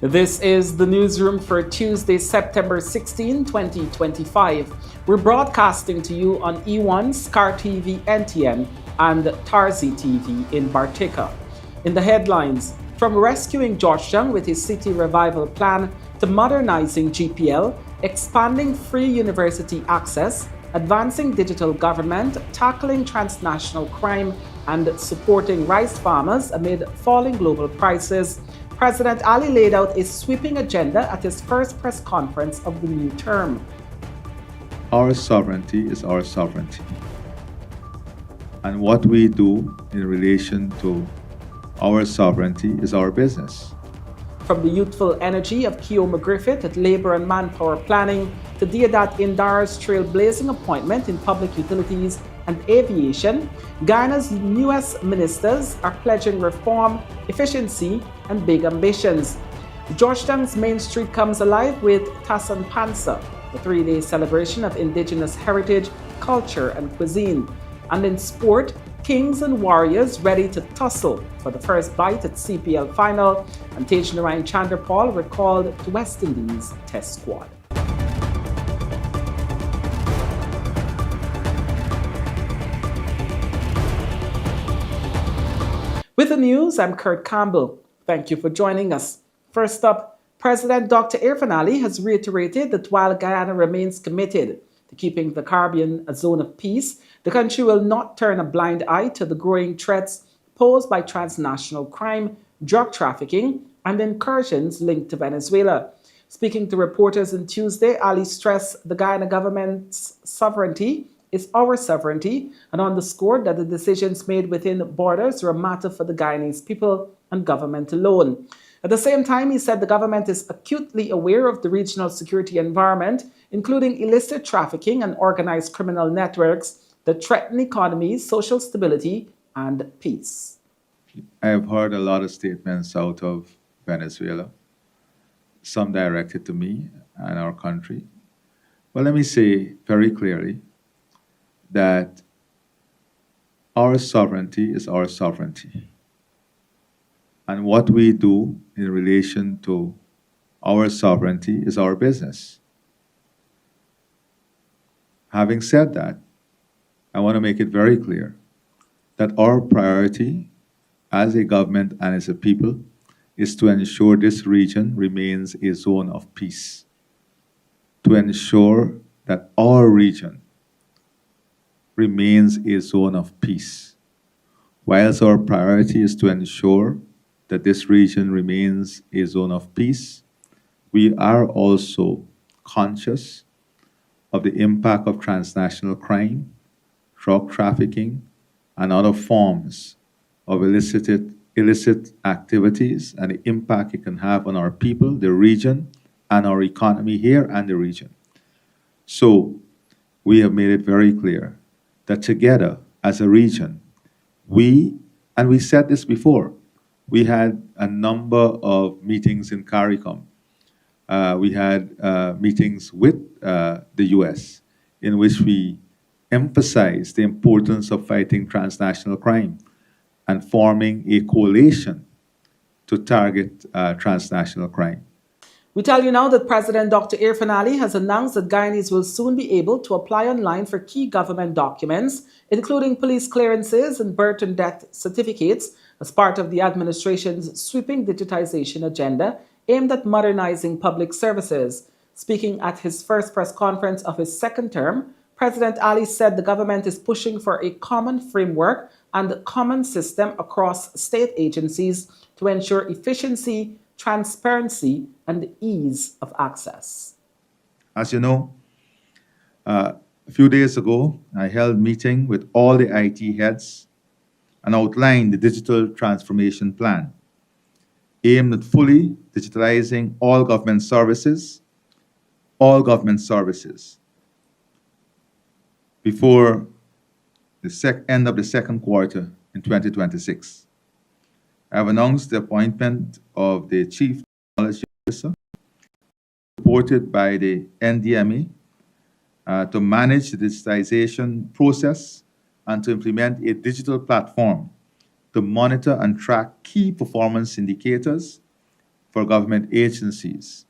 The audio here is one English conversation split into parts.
This is the newsroom for Tuesday, September 16, 2025. We're broadcasting to you on E1, SKAR TV NTN, and TARZEE TV in Bartica. In the headlines, from rescuing Georgetown with his city revival plan to modernizing GPL, expanding free university access, advancing digital government, tackling transnational crime, and supporting rice farmers amid falling global prices, President Ali laid out a sweeping agenda at his first press conference of the new term. Our sovereignty is our sovereignty. And what we do in relation to our sovereignty is our business. From the youthful energy of Keoma Griffith at Labour and Manpower Planning to Deodat Indar's trailblazing appointment in Public Utilities and Aviation, Guyana's newest ministers are pledging reform, efficiency, and big ambitions. Georgetown's Main Street comes alive with Tasinpansa, a three-day celebration of Indigenous heritage, culture, and cuisine. And in sport, Kings and Warriors ready to tussle for the first bite at CPL final, and Tagenarine Chanderpaul recalled to West Indies Test squad. With the news, I'm Kurt Campbell. Thank you for joining us. First up, President Dr. Irfaan Ali has reiterated that while Guyana remains committed to keeping the Caribbean a zone of peace, the country will not turn a blind eye to the growing threats posed by transnational crime, drug trafficking, and incursions linked to Venezuela. Speaking to reporters on Tuesday, Ali stressed the Guyana government's sovereignty is our sovereignty and underscored that the decisions made within borders are a matter for the Guyanese people and government alone. At the same time, he said the government is acutely aware of the regional security environment, including illicit trafficking and organized criminal networks that threaten economies, social stability, and peace. I have heard a lot of statements out of Venezuela, some directed to me and our country. But let me say very clearly that our sovereignty is our sovereignty. And what we do in relation to our sovereignty is our business. Having said that, I want to make it very clear that our priority as a government and as a people is to ensure this region remains a zone of peace, to ensure that our region remains a zone of peace. Whilst our priority is to ensure that this region remains a zone of peace, we are also conscious of the impact of transnational crime, drug trafficking, and other forms of illicit activities and the impact it can have on our people, the region, and our economy here and the region. So we have made it very clear that together as a region, we said this before, we had a number of meetings in CARICOM. We had meetings with the US in which we emphasized the importance of fighting transnational crime and forming a coalition to target transnational crime. We tell you now that President Dr. Irfaan Ali has announced that Guyanese will soon be able to apply online for key government documents, including police clearances and birth and death certificates, as part of the administration's sweeping digitization agenda aimed at modernizing public services. Speaking at his first press conference of his second term, President Ali said the government is pushing for a common framework and common system across state agencies to ensure efficiency, transparency, and ease of access. As you know, a few days ago, I held a meeting with all the IT heads and outlined the digital transformation plan aimed at fully digitalizing all government services before the end of the second quarter in 2026. I have announced the appointment of the Chief Technology Officer, supported by the NDMA, to manage the digitization process and to implement a digital platform to monitor and track key performance indicators for government agencies,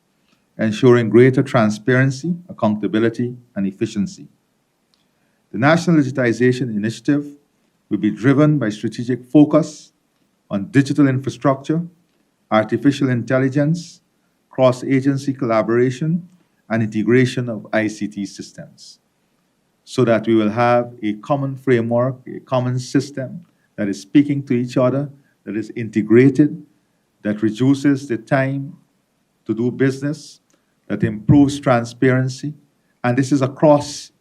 ensuring greater transparency, accountability, and efficiency. The National Digitization Initiative will be driven by strategic focus on digital infrastructure, artificial intelligence, cross-agency collaboration, and integration of ICT systems, so that we will have a common framework, a common system that is speaking to each other, that is integrated, that reduces the time to do business, that improves transparency, and this is across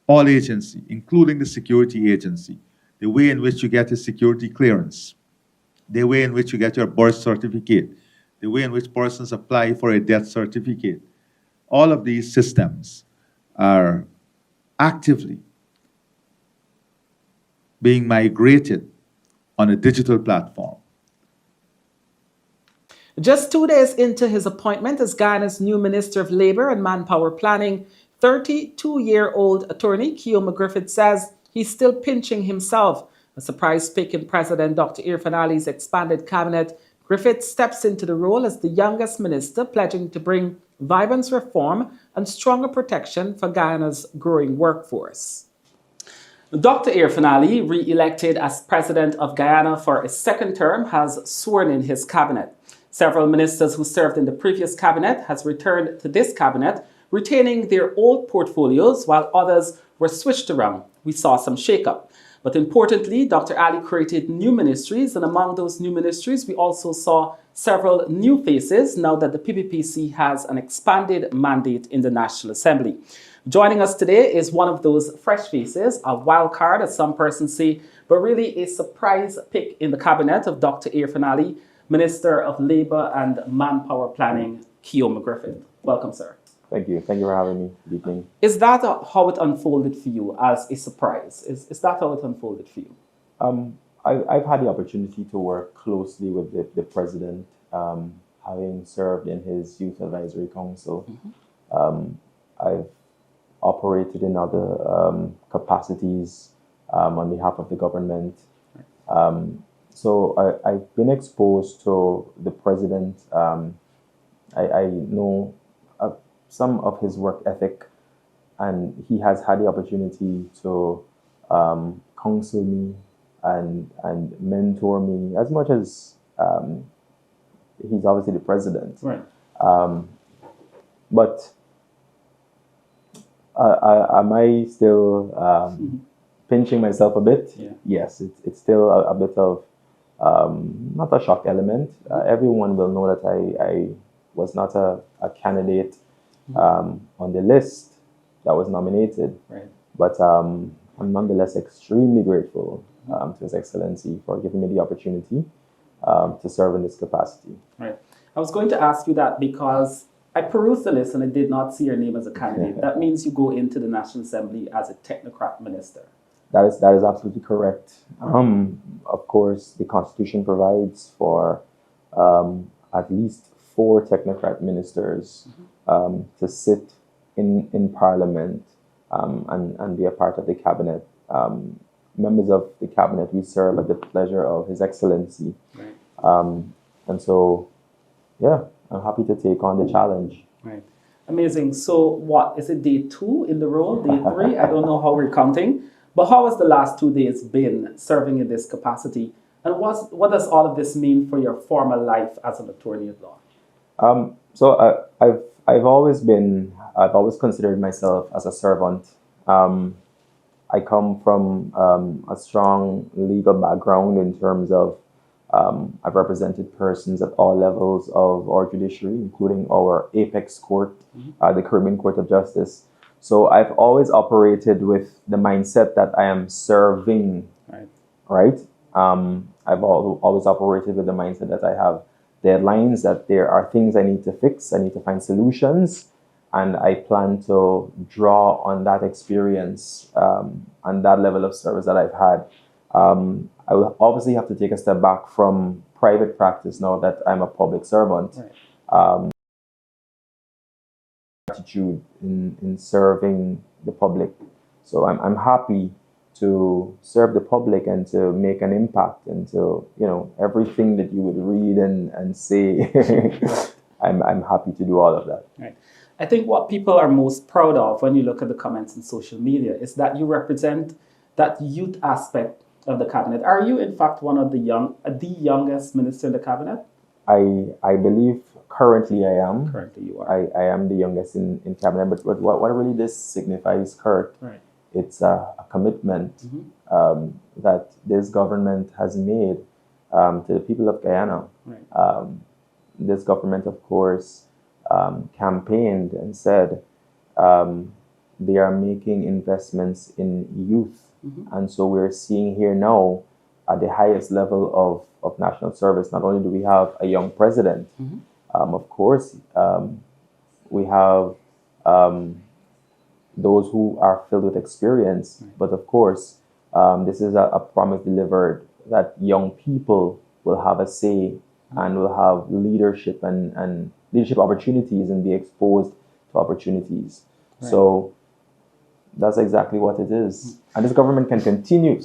all agencies, including the security agency, the way in which you get a security clearance, the way in which you get your birth certificate, the way in which persons apply for a death certificate. All of these systems are actively being migrated on a digital platform. Just 2 days into his appointment as Guyana's new Minister of Labour and Manpower Planning, 32-year-old attorney Keoma Griffith says he's still pinching himself. A surprise pick in President Dr. Irfaan Ali's expanded cabinet, Griffith steps into the role as the youngest minister, pledging to bring vibrant reform and stronger protection for Guyana's growing workforce. Dr. Irfaan Ali, re-elected as President of Guyana for a second term, has sworn in his cabinet. Several ministers who served in the previous cabinet has returned to this cabinet, retaining their old portfolios, while others were switched around. We saw some shake-up. But importantly, Dr. Ali created new ministries, and among those new ministries, we also saw several new faces now that the PPPC has an expanded mandate in the National Assembly. Joining us today is one of those fresh faces, a wild card, as some persons say, but really a surprise pick in the cabinet of Dr. Irfaan Ali, Minister of Labour and Manpower Planning, Keoma Griffith. Welcome, sir. Thank you. Thank you for having me. Good evening. Is that how it unfolded for you as a surprise? Is that how it unfolded for you? I've had the opportunity to work closely with the president, having served in his Youth Advisory Council. I've operated in other capacities on behalf of the government. So I've been exposed to the president. I know some of his work ethic, and he has had the opportunity to counsel me and mentor me as much as he's obviously the president. Right. But am I still pinching myself a bit? Yeah. Yes, it's still a bit of not a shock element. Everyone will know that I was not a candidate on the list that was nominated. Right. But I'm nonetheless extremely grateful to His Excellency for giving me the opportunity to serve in this capacity. Right. I was going to ask you that because I perused the list and I did not see your name as a candidate. That means you go into the National Assembly as a technocrat minister. That is absolutely correct. Of course, the Constitution provides for at least 4 technocrat ministers to sit in Parliament and be a part of the cabinet. Members of the cabinet, we serve at the pleasure of His Excellency. Right. And so, yeah, I'm happy to take on the challenge. Right. Amazing. So what, is it day 2 in the role, day 3? I don't know how we're counting. But how has the last 2 days been serving in this capacity? And what does all of this mean for your formal life as an attorney at law? So I've always considered myself as a servant. I come from a strong legal background in terms of I've represented persons at all levels of our judiciary, including our apex court, the Caribbean Court of Justice. So I've always operated with the mindset that I am serving, right? I've always operated with the mindset that I have deadlines, that there are things I need to fix, I need to find solutions, and I plan to draw on that experience and that level of service that I've had. I will obviously have to take a step back from private practice now that I'm a public servant. Right. Attitude in serving the public. So I'm happy to serve the public and to make an impact and to, everything that you would read and say, I'm happy to do all of that. Right. I think what people are most proud of when you look at the comments in social media is that you represent that youth aspect of the cabinet. Are you, in fact, one of the youngest minister in the cabinet? I believe currently I am. Currently you are. I am the youngest in cabinet, but what really this signifies, Kurt, Right. it's a commitment that this government has made to the people of Guyana. Right. This government, of course, campaigned and said they are making investments in youth. And so we're seeing here now at the highest level of national service, not only do we have a young president, of course, we have those who are filled with experience, but of course, this is a promise delivered that young people will have a say and will have leadership and leadership opportunities and be exposed to opportunities. Right. So that's exactly what it is. And this government can continue,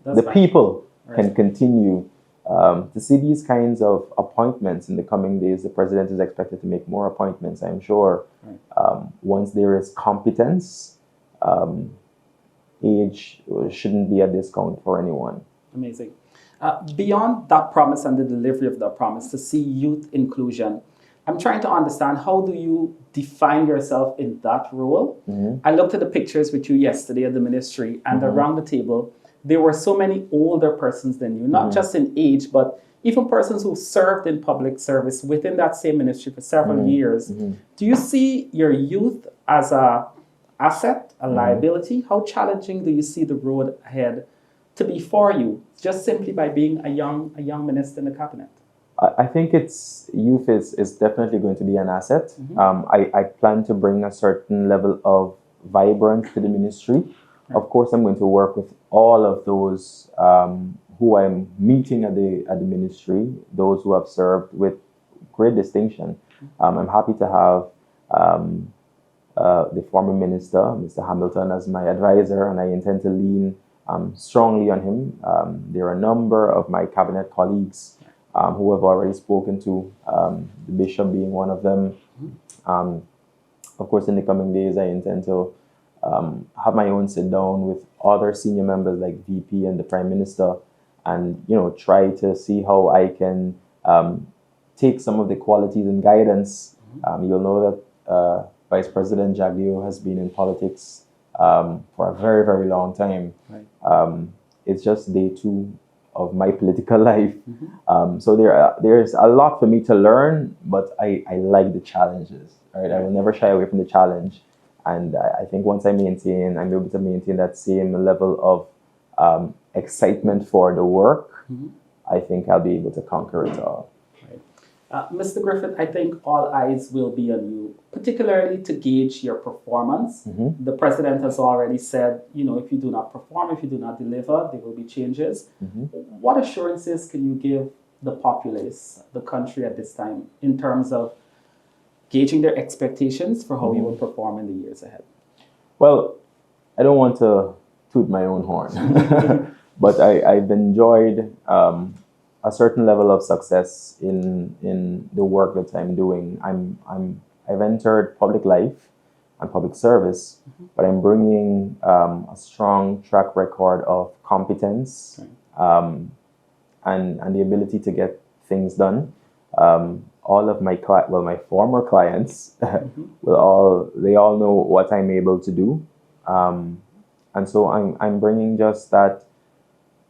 That's people Right. can continue to see these kinds of appointments in the coming days. The president is expected to make more appointments, I'm sure. Right. Once there is competence, age shouldn't be a discount for anyone. Amazing. Beyond that promise and the delivery of that promise to see youth inclusion, I'm trying to understand, how do you define yourself in that role? I looked at the pictures with you yesterday at the ministry, and around the table, there were so many older persons than you, not just in age, but even persons who served in public service within that same ministry for several years. Do you see your youth as an asset, a liability? How challenging do you see the road ahead to be for you, just simply by being a young minister in the cabinet? I think youth is definitely going to be an asset. I plan to bring a certain level of vibrance to the ministry. Of course, I'm going to work with all of those who I'm meeting at the ministry, those who have served with great distinction. I'm happy to have the former minister, Mr. Hamilton, as my advisor, and I intend to lean strongly on him. There are a number of my cabinet colleagues who have already spoken to, the bishop being one of them. Of course, in the coming days, I intend to have my own sit down with other senior members like VP and the Prime Minister, and try to see how I can take some of the qualities and guidance. You'll know that Vice President Jaglio has been in politics for a very, very long time. Right. It's just day 2 of my political life. So there's a lot for me to learn, but I like the challenges. Right? I will never shy away from the challenge. And I think once I'm able to maintain that same level of excitement for the work, I think I'll be able to conquer it all. Right. Mr. Griffith, I think all eyes will be on you, particularly to gauge your performance. The president has already said, if you do not perform, if you do not deliver, there will be changes. What assurances can you give the populace, the country at this time, in terms of gauging their expectations for how you will perform in the years ahead? Well, I don't want to toot my own horn, but I've enjoyed a certain level of success in the work that I'm doing. I've entered public life and public service, but I'm bringing a strong track record of competence and the ability to get things done. All of my my former clients they all know what I'm able to do, and so I'm bringing just that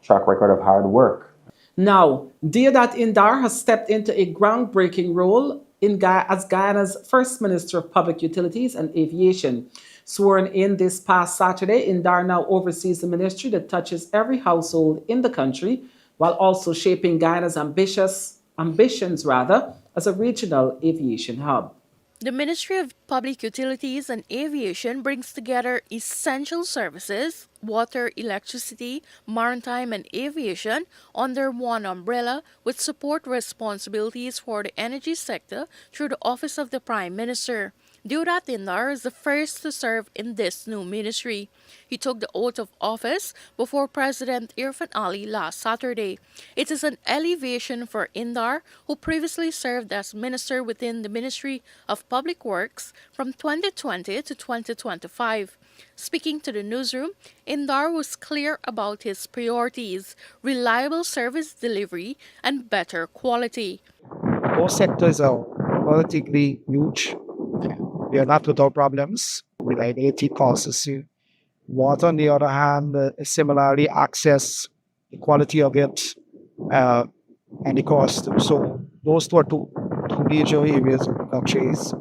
track record of hard work. Now, Deodat Indar has stepped into a groundbreaking role as Guyana's first Minister of Public Utilities and Aviation. Sworn in this past Saturday, Indar now oversees the ministry that touches every household in the country, while also shaping Guyana's ambitions as a regional aviation hub. The Ministry of Public Utilities and Aviation brings together essential services, water, electricity, maritime, and aviation under one umbrella, with support responsibilities for the energy sector through the Office of the Prime Minister. Deodat Indar is the first to serve in this new ministry. He took the oath of office before President Irfan Ali last Saturday. It is an elevation for Indar, who previously served as minister within the Ministry of Public Works from 2020 to 2025. Speaking to the newsroom, Indar was clear about his priorities: reliable service delivery and better quality. Both sectors are politically huge. We are not without problems. Reliability costs you. Water, on the other hand, similarly, access, the quality of it, and the cost. So those two are two major areas of countries,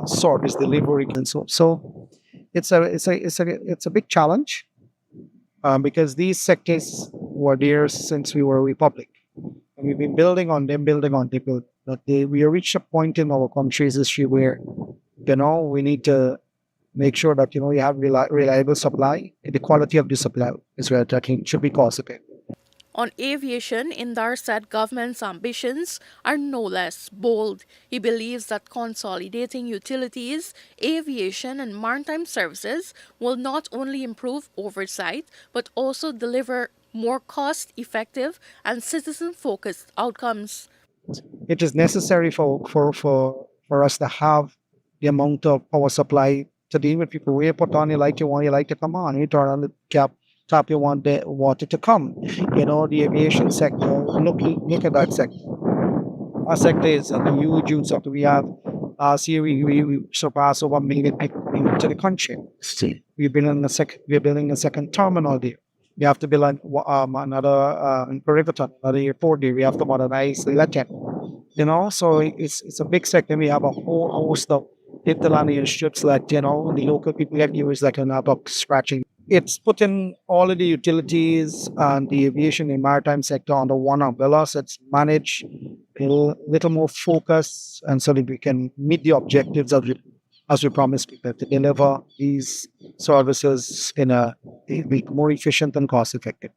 service delivery, and so it's a big challenge because these sectors were there since we were a republic. And we've been building on them, but we reached a point in our country's history where, we need to make sure that, you have reliable supply, and the quality of the supply is where I think should be cost effective. On aviation, Indar said government's ambitions are no less bold. He believes that consolidating utilities, aviation, and maritime services will not only improve oversight, but also deliver more cost-effective and citizen-focused outcomes. It is necessary for us to have the amount of power supply to deal with people. Where you put on your light, you want your light to come on. You turn on the tap, you want the water to come. The aviation sector, look at that sector. Our sector is a huge sector. We have, last year we surpassed over 1 million people into the country. We're building a second terminal there. We have to build another perimeter, another airport there. We have to modernize Latin. So it's a big sector. We have a whole host of interlinear strips that, the local people have used that are not up scratching. It's putting all of the utilities and the aviation and maritime sector under one umbrella, so it's managed a little more focus, and so that we can meet the objectives as we promised people to deliver these services in a more efficient and cost effective.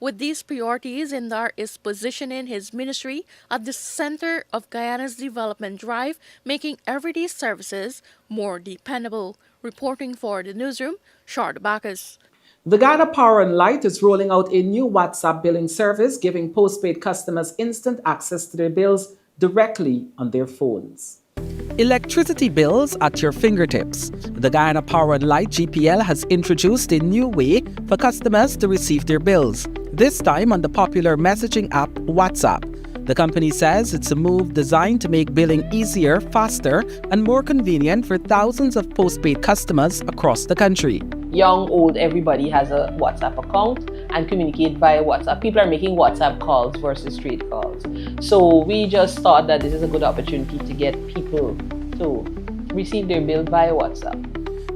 With these priorities, Indar is positioning his ministry at the center of Guyana's development drive, making everyday services more dependable. Reporting for the newsroom, Shard Bacchus. The Guyana Power and Light is rolling out a new WhatsApp billing service, giving postpaid customers instant access to their bills directly on their phones. Electricity bills at your fingertips. The Guyana Power and Light GPL has introduced a new way for customers to receive their bills, this time on the popular messaging app WhatsApp. The company says it's a move designed to make billing easier, faster, and more convenient for thousands of postpaid customers across the country. Young, old, everybody has a WhatsApp account and communicate via WhatsApp. People are making WhatsApp calls versus straight calls. So we just thought that this is a good opportunity to get people to receive their bill via WhatsApp.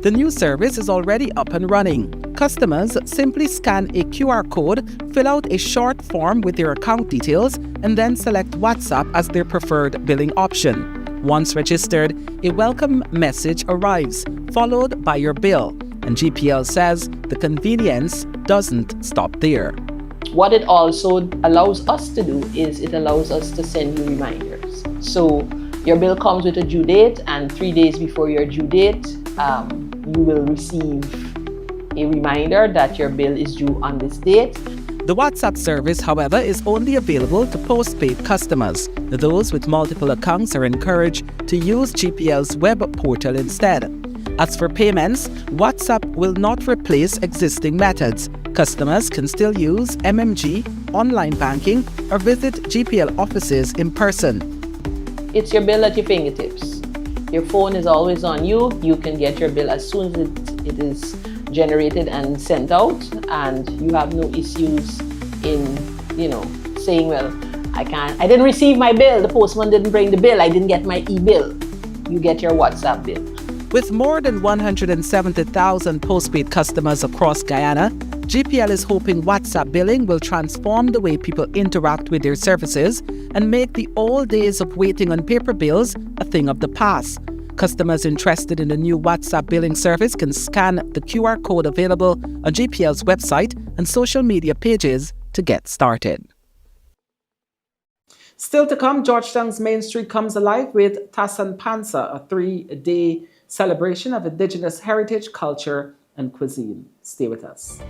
The new service is already up and running. Customers simply scan a QR code, fill out a short form with their account details, and then select WhatsApp as their preferred billing option. Once registered, a welcome message arrives, followed by your bill. And GPL says the convenience doesn't stop there. What it also allows us to do is it allows us to send you reminders. So your bill comes with a due date, and 3 days before your due date, you will receive a reminder that your bill is due on this date. The WhatsApp service, however, is only available to postpaid customers. Those with multiple accounts are encouraged to use GPL's web portal instead. As for payments, WhatsApp will not replace existing methods. Customers can still use MMG, online banking, or visit GPL offices in person. It's your bill at your fingertips. Your phone is always on you. You can get your bill as soon as it is generated and sent out, and you have no issues in, saying, well, I didn't receive my bill, the postman didn't bring the bill, I didn't get my e-bill. You get your WhatsApp bill. With more than 170,000 postpaid customers across Guyana, GPL is hoping WhatsApp billing will transform the way people interact with their services and make the old days of waiting on paper bills a thing of the past. Customers interested in the new WhatsApp billing service can scan the QR code available on GPL's website and social media pages to get started. Still to come, Georgetown's Main Street comes alive with Tasinpansa, a 3-day celebration of Indigenous heritage, culture, and cuisine. Stay with us.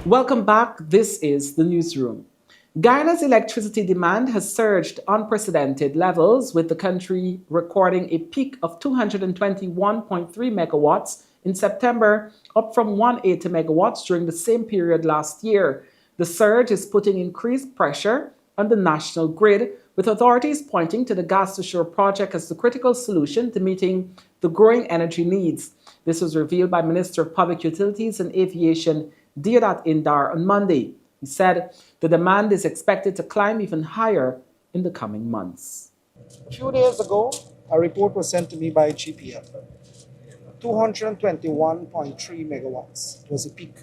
Welcome back. This is the newsroom. Guyana's electricity demand has surged unprecedented levels, with the country recording a peak of 221.3 megawatts in September, up from 180 megawatts during the same period last year. The surge is putting increased pressure on the national grid, with authorities pointing to the gas to shore project as the critical solution to meeting the growing energy needs. This was revealed by Minister of Public Utilities and Aviation Deodat Indar on Monday. He said the demand is expected to climb even higher in the coming months. A few days ago, a report was sent to me by GPL. 221.3 megawatts was the peak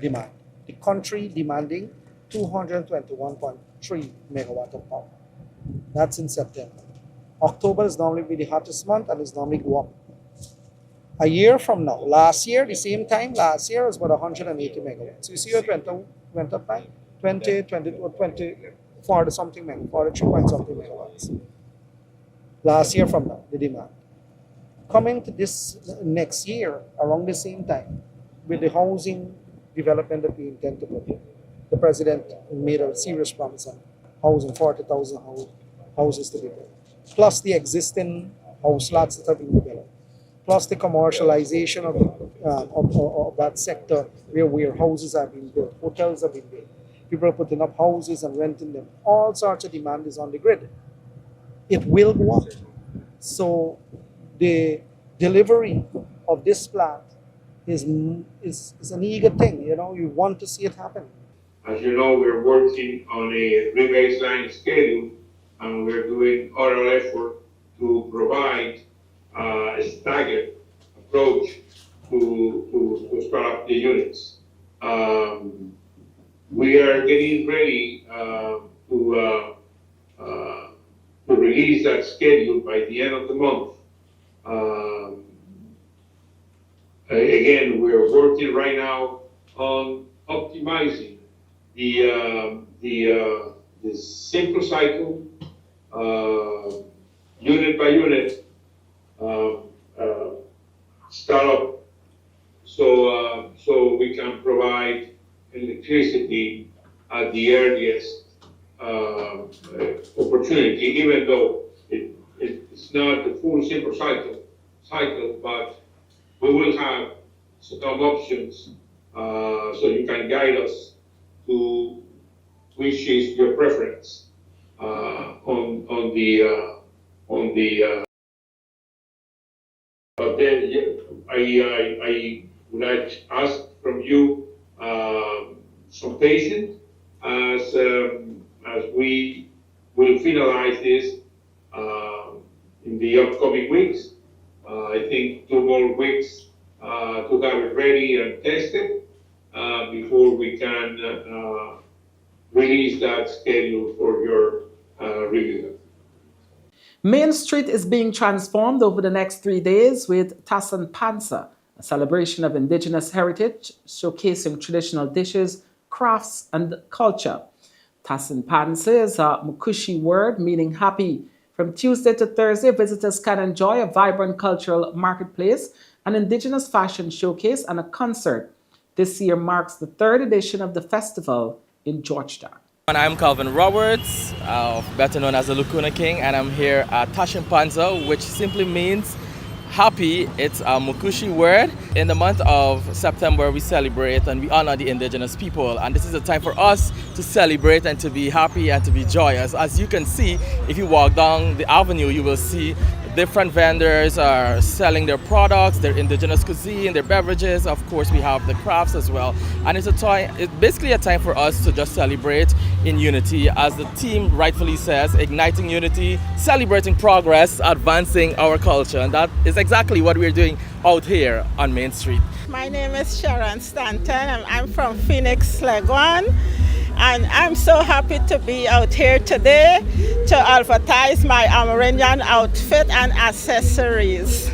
demand. The country demanding 221.3 megawatt of power. That's in September. October is normally the hottest month and is normally go up. A year from now, last year, the same time, last year was about 180 megawatts. So you see it went up by 20, 40 something megawatts, 43 point something megawatts. Last year from now, the demand. Coming to this next year, around the same time, with the housing development that we intend to put in, the president made a serious promise on housing, 40,000 houses to be built, plus the existing house lots that are being developed, plus the commercialization of that sector where houses are being built, hotels are being built. People are putting up houses and renting them. All sorts of demand is on the grid. It will go up. So the delivery of this plant is an eager thing. You know, you want to see it happen. As you know, we're working on a rebaseline schedule, and we're doing all our effort to provide a staggered approach to start up the units. We are getting ready to release that schedule by the end of the month. Again, we're working right now on optimizing the simple cycle, unit by unit startup, so we can provide electricity at the earliest opportunity, even though it's not the full simple cycle, but we will have some options so you can guide us to which is your preference on the. But then I would like to ask from you some patience as we will finalize this in the upcoming weeks. I think 2 more weeks to have it ready and tested before we can release that schedule for your review. Main Street is being transformed over the next 3 days with Tasinpansa, a celebration of Indigenous heritage showcasing traditional dishes, crafts, and culture. Tasinpansa is a Mukushi word meaning happy. From Tuesday to Thursday, visitors can enjoy a vibrant cultural marketplace, an Indigenous fashion showcase, and a concert. This year marks the 3rd edition of the festival in Georgetown. I'm Calvin Roberts, better known as the Lacuna King, and I'm here at Tasinpansa, which simply means happy. It's a Mukushi word. In the month of September, we celebrate and we honor the Indigenous people, and this is a time for us to celebrate and to be happy and to be joyous. As you can see, if you walk down the avenue, you will see different vendors are selling their products, their Indigenous cuisine, their beverages. Of course, we have the crafts as well. And it's basically a time for us to just celebrate in unity, as the theme rightfully says, igniting unity, celebrating progress, advancing our culture. And that is exactly what we're doing out here on Main Street. My name is Sharon Stanton, and I'm from Phoenix, Leguan. And I'm so happy to be out here today to advertise my Amerindian outfit and accessories.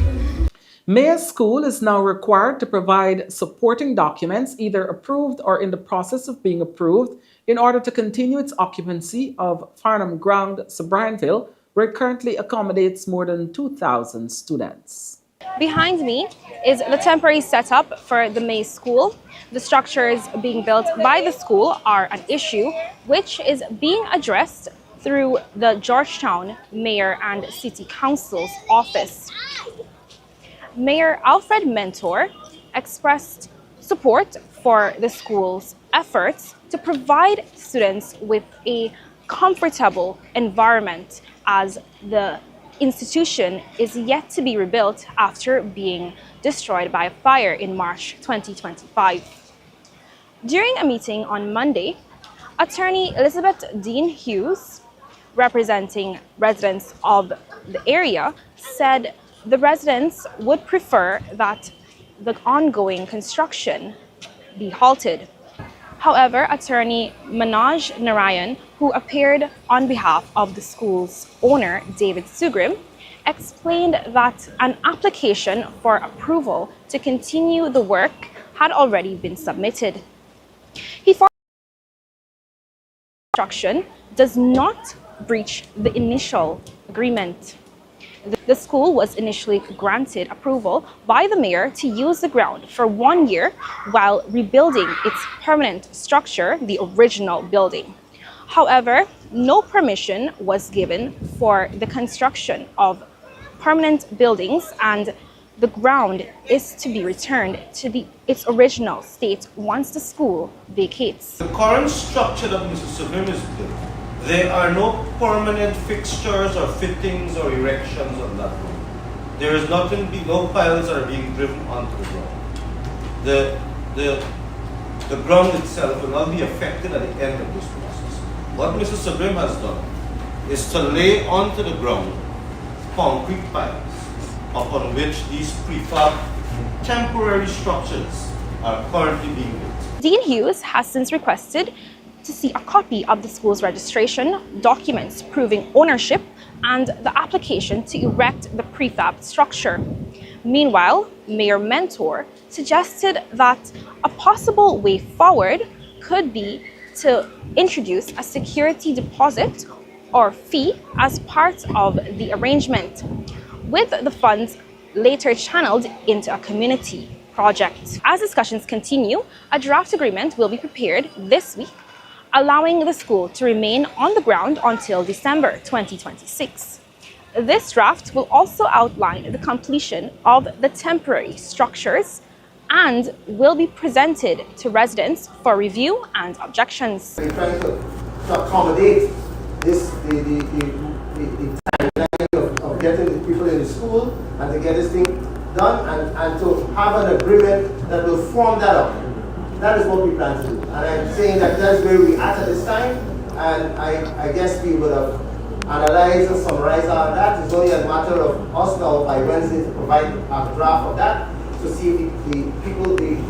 Mayor's School is now required to provide supporting documents, either approved or in the process of being approved, in order to continue its occupancy of Farnham Ground, Sobrianville, where it currently accommodates more than 2,000 students. Behind me is the temporary setup for the May School. The structures being built by the school are an issue which is being addressed through the Georgetown Mayor and City Council's office. Mayor Alfred Mentor expressed support for the school's efforts to provide students with a comfortable environment as the institution is yet to be rebuilt after being destroyed by a fire in March 2025. During a meeting on Monday, attorney Elizabeth Dean Hughes, representing residents of the area, said the residents would prefer that the ongoing construction be halted. However, attorney Manoj Narayan, who appeared on behalf of the school's owner, David Sugrim, explained that an application for approval to continue the work had already been submitted. He found construction does not breach the initial agreement. The school was initially granted approval by the mayor to use the ground for 1 year while rebuilding its permanent structure, the original building. However, no permission was given for the construction of permanent buildings, and the ground is to be returned to its original state once the school vacates. The current structure that Mr. Subrim is built, there are no permanent fixtures or fittings or erections on that road. There is nothing, no piles are being driven onto the ground. The ground itself will not be affected at the end of this process. What Mr. Subrim has done is to lay onto the ground concrete piles upon which these prefab temporary structures are currently being built. Dean Hughes has since requested to see a copy of the school's registration, documents proving ownership, and the application to erect the prefab structure. Meanwhile, Mayor Mentor suggested that a possible way forward could be to introduce a security deposit or fee as part of the arrangement, with the funds later channeled into a community project. As discussions continue, a draft agreement will be prepared this week, allowing the school to remain on the ground until December 2026. This draft will also outline the completion of the temporary structures and will be presented to residents for review and objections. We're trying to accommodate this, the timeline of getting the people in the school and to get this thing done and to have an agreement that will form that up. That is what we plan to do. And I'm saying that that's where we're at this time. And I guess we would have analyzed and summarized all that. It's only a matter of us now by Wednesday to provide a draft of that to see if the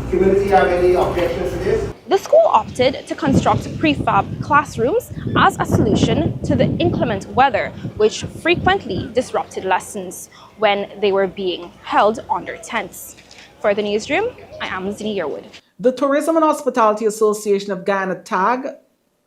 community have any objections to this. The school opted to construct prefab classrooms as a solution to the inclement weather, which frequently disrupted lessons when they were being held under tents. For the newsroom, I am Zini Yearwood. The Tourism and Hospitality Association of Guyana, TAG,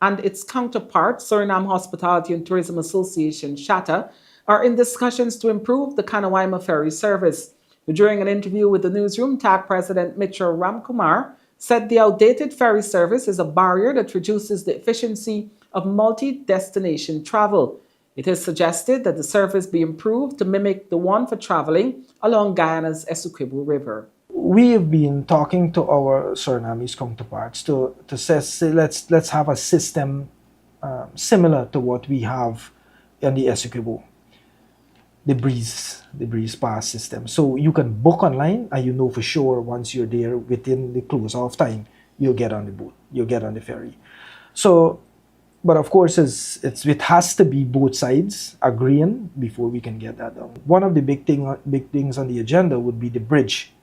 and its counterpart, Suriname Hospitality and Tourism Association, SHATA, are in discussions to improve the Kanawaima ferry service. During an interview with the newsroom, TAG President Mitra Ramkumar said the outdated ferry service is a barrier that reduces the efficiency of multi-destination travel. It is suggested that the service be improved to mimic the one for traveling along Guyana's Essequibo River. We have been talking to our Surinamese counterparts to say let's have a system similar to what we have in the Essequibo, the breeze pass system. So you can book online and you know for sure once you're there within the close off time, you'll get on the boat, you'll get on the ferry. So, but of course it has to be both sides agreeing before we can get that done. One of the big things on the agenda would be the bridge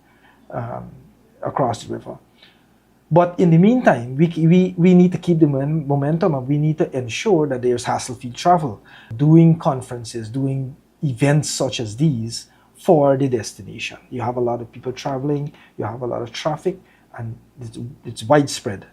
across the river. But in the meantime, we need to keep the momentum and we need to ensure that there's hassle-free travel. Doing conferences, doing events such as these for the destination. You have a lot of people traveling, you have a lot of traffic, and it's widespread.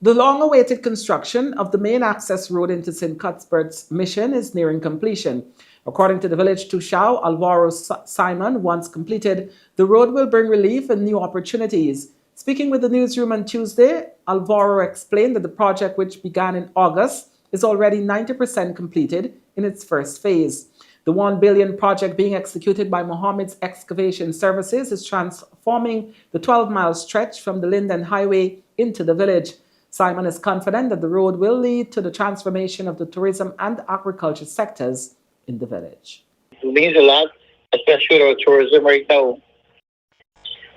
The long-awaited construction of the main access road into St. Cuthbert's Mission is nearing completion. According to the village Tushao, Alvaro Simon, once completed, the road will bring relief and new opportunities. Speaking with the newsroom on Tuesday, Alvaro explained that the project, which began in August, is already 90% completed in its first phase. The $1 billion project being executed by Mohammed's Excavation Services is transforming the 12-mile stretch from the Linden Highway into the village. Simon is confident that the road will lead to the transformation of the tourism and agriculture sectors in the village. It means a lot, especially with our tourism right now.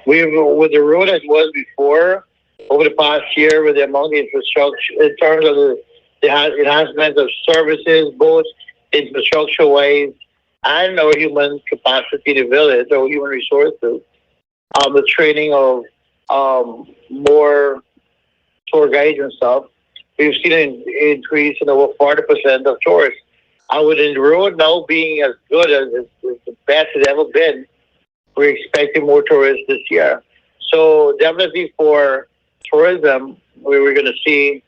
With the road as it was before, over the past year, with the amount of infrastructure, in terms of the enhancement of services, both infrastructure-wise and our human capacity to village, our human resources, the training of more tour guides and stuff, we've seen an increase in over 40% of tourists. And with the road now being as good as the best it's ever been, we're expecting more tourists this year. So definitely for tourism, we're going to see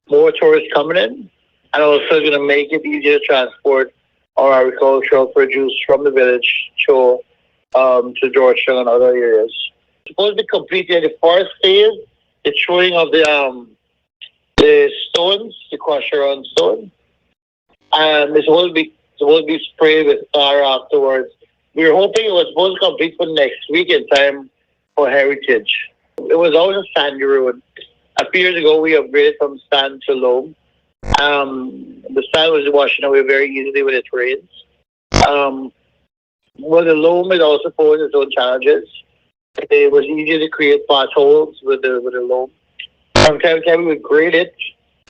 more tourists coming in, and also going to make it easier to transport our agricultural produce from the village to Georgetown and other areas. Supposed to be completed the first phase, the throwing of the stones, the crusher on stone. And it's supposed to be sprayed with SKAR afterwards. We were hoping it was supposed to complete for next week in time for Heritage. It was always a sandy road. A few years ago, we upgraded from sand to loam. The sand was washing away very easily with the rains. Well, the loam is also posed its own challenges. It was easier to create potholes with the loam. From time to time, we would grade it.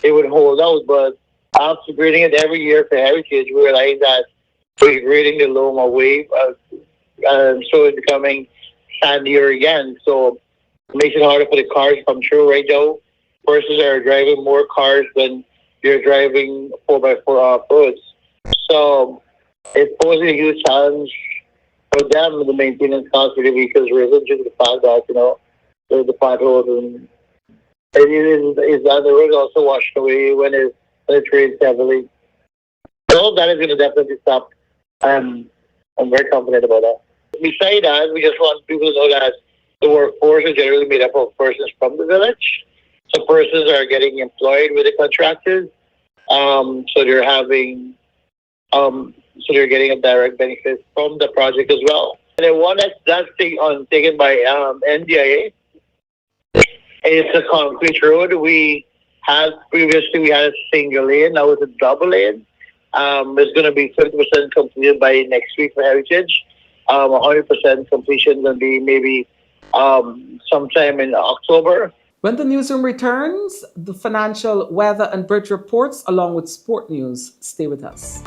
It would hold out, but after grading it every year for Heritage, we realized that we're grading the loam away, and so it's becoming sandier again. So it makes it harder for the cars to come through right now. Persons are driving more cars than you're driving 4x4 off-roads. So it poses a huge challenge for them, the maintenance cost of the vehicles risen due to the fact that, the potholes and the road also washed away when it rains heavily. So that is going to definitely stop. I'm very confident about that. Besides that, we just want people to know that the workforce is generally made up of persons from the village. So persons are getting employed with the contractors. So they're getting a direct benefit from the project as well. And the one that's taken by NDIA, it's a concrete road. Previously we had a single lane, now it's a double lane. It's going to be 50% completed by next week for Heritage. 100% completion will be maybe sometime in October. When the newsroom returns, the financial, weather, and bridge reports, along with sport news. Stay with us.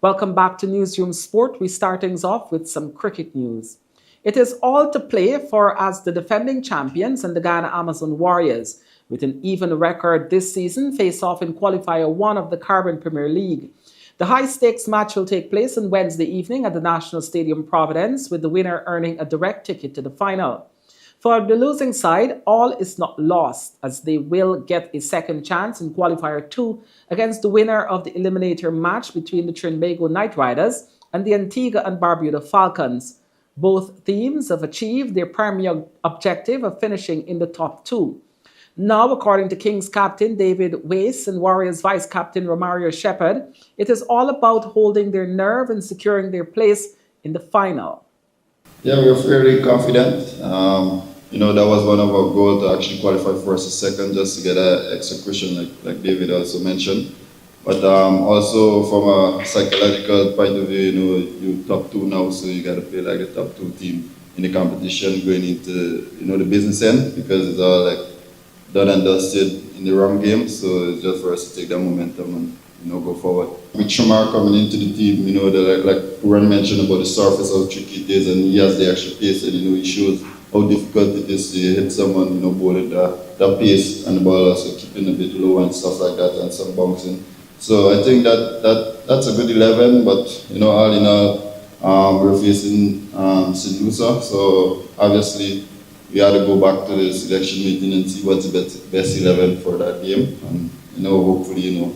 Welcome back to Newsroom Sport. We start things off with some cricket news. It is all to play for as the defending champions and the Guyana Amazon Warriors, with an even record this season, face off in Qualifier 1 of the Caribbean Premier League. The high-stakes match will take place on Wednesday evening at the National Stadium Providence, with the winner earning a direct ticket to the final. For the losing side, all is not lost, as they will get a second chance in Qualifier 2 against the winner of the eliminator match between the Trinbago Knight Riders and the Antigua and Barbuda Falcons. Both teams have achieved their primary objective of finishing in the top two. Now, according to Kings captain David Wace and Warriors vice captain Romario Shepherd, it is all about holding their nerve and securing their place in the final. Yeah, we are fairly confident. That was one of our goals, to actually qualify first or second, just to get an extra cushion, like David also mentioned. But also from a psychological point of view, you're top two now, so you got to play like the top two team in the competition going into, the business end, because it's all like done and dusted in the wrong game. So it's just for us to take that momentum and, go forward. With Shamar coming into the team, like Ron mentioned about the surface, how tricky it is, and he has the extra pace, and, he shows how difficult it is to hit someone, both at that pace and the ball also keeping a bit low and stuff like that, and some bouncing. So I think that's a good 11, but all in all, we're facing St. Lucia, so obviously we had to go back to the selection meeting and see what's the best 11 for that game, and hopefully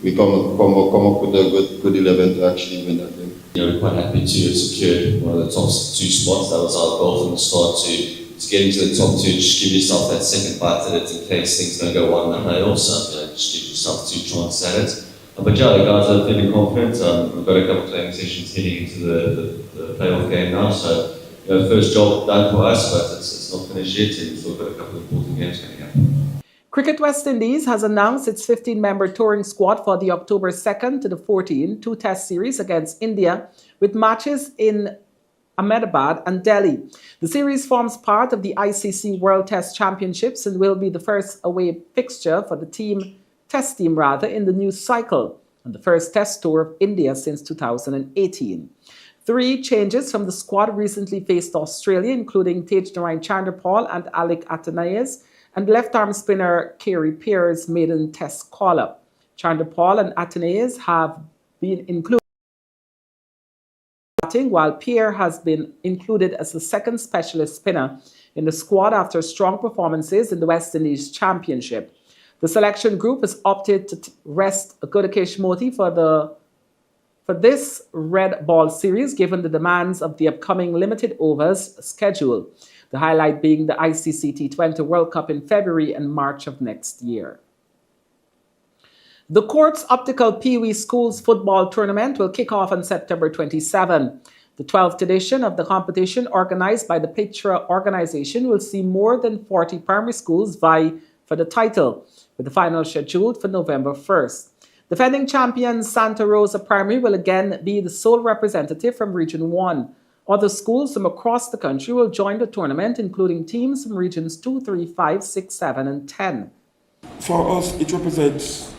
we come up with a good 11 to actually win that game. We're quite happy to have secured one of the top two spots. That was our goal from the start, to get into the top two, just give yourself that second bite at it in case things don't go one way or so. Just give yourself two chances at it. But yeah, the guys are feeling confident. We've got a couple of training sessions heading into the playoff game now, so first job done for us, but it's not finished yet, and we've still got a couple of important games coming up. Cricket West Indies has announced its 15-member touring squad for the October 2nd to the 14th two-test series against India, with matches in Ahmedabad and Delhi. The series forms part of the ICC World Test Championships and will be the first away fixture for the test team in the new cycle, and the first test tour of India since 2018. 3 changes from the squad recently faced Australia, including Tagenarine Chanderpaul and Alec Athanasis, and left-arm spinner Kerry Pear's maiden test call-up. Chanderpaul and Athanasis have been included, while Pear has been included as the second specialist spinner in the squad after strong performances in the West Indies Championship. The selection group has opted to rest Gudikesh Moti for this red ball series, given the demands of the upcoming limited overs schedule. The highlight being the ICC T20 World Cup in February and March of next year. The Courts Optical Pee Wee Schools Football Tournament will kick off on September 27. The 12th edition of the competition, organized by the Pictura organization, will see more than 40 primary schools vie for the title, with the final scheduled for November 1st. Defending champion Santa Rosa Primary will again be the sole representative from Region 1. Other schools from across the country will join the tournament, including teams from Regions 2, 3, 5, 6, 7, and 10. For us, it represents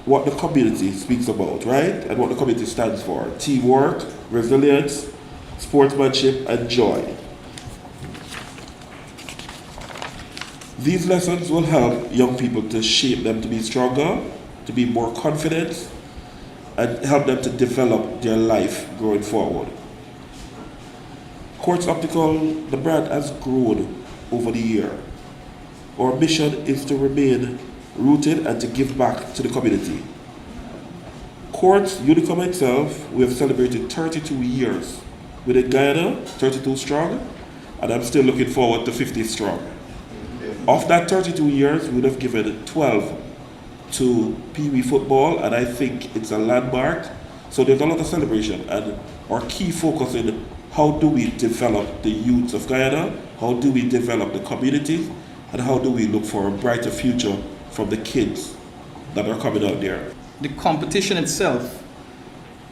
what the community speaks about, right? And what the community stands for. Teamwork, resilience, sportsmanship, and joy. These lessons will help young people to shape them to be stronger, to be more confident, and help them to develop their life going forward. Quartz Optical, the brand has grown over the year. Our mission is to remain rooted and to give back to the community. Quartz Unicom itself, we have celebrated 32 years. Within Guyana, 32 strong, and I'm still looking forward to 50 strong. Of that 32 years, we would have given 12 to Pee Wee football, and I think it's a landmark. So there's a lot of celebration, and our key focus in how do we develop the youths of Guyana, how do we develop the community, and how do we look for a brighter future from the kids that are coming out there. The competition itself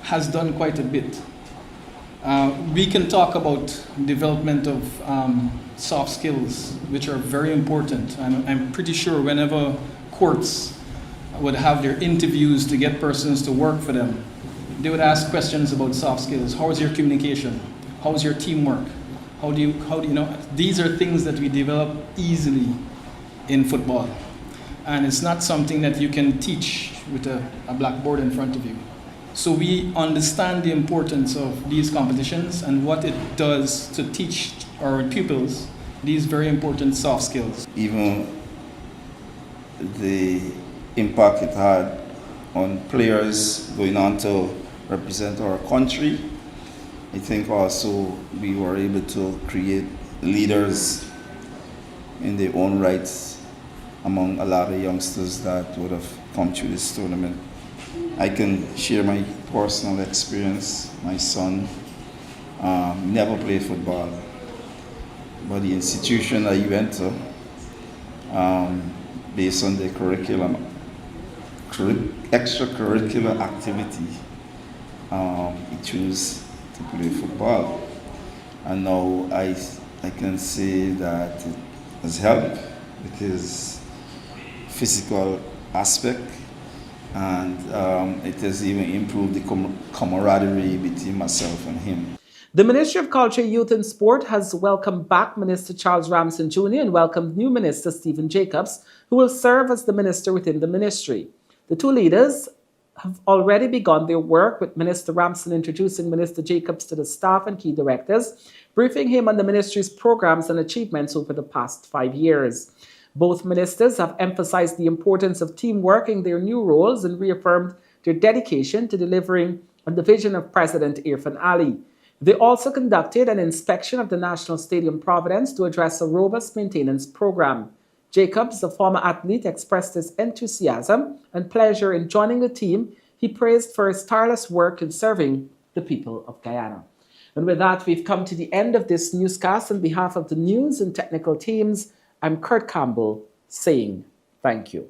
has done quite a bit. We can talk about development of soft skills, which are very important. I'm pretty sure whenever courts would have their interviews to get persons to work for them, they would ask questions about soft skills. How's your communication? How's your teamwork? How do you know? These are things that we develop easily in football. And it's not something that you can teach with a blackboard in front of you. So we understand the importance of these competitions and what it does to teach our pupils these very important soft skills. Even the impact it had on players going on to represent our country, I think also we were able to create leaders in their own rights among a lot of youngsters that would have come through this tournament. I can share my personal experience. My son never played football, but the institution that he went to, based on the extracurricular activity, he chose to play football. And now I can say that it has helped with his physical aspect, and it has even improved the camaraderie between myself and him. The Ministry of Culture, Youth and Sport has welcomed back Minister Charles Ramson Jr. and welcomed new Minister Stephen Jacobs, who will serve as the minister within the ministry. The two leaders have already begun their work, with Minister Ramson introducing Minister Jacobs to the staff and key directors, briefing him on the ministry's programs and achievements over the past 5 years. Both ministers have emphasized the importance of teamwork in their new roles and reaffirmed their dedication to delivering on the vision of President Irfaan Ali. They also conducted an inspection of the National Stadium Providence to address a robust maintenance program. Jacobs, the former athlete, expressed his enthusiasm and pleasure in joining the team. He praised for his tireless work in serving the people of Guyana. And with that, we've come to the end of this newscast. On behalf of the news and technical teams, I'm Kurt Campbell saying thank you.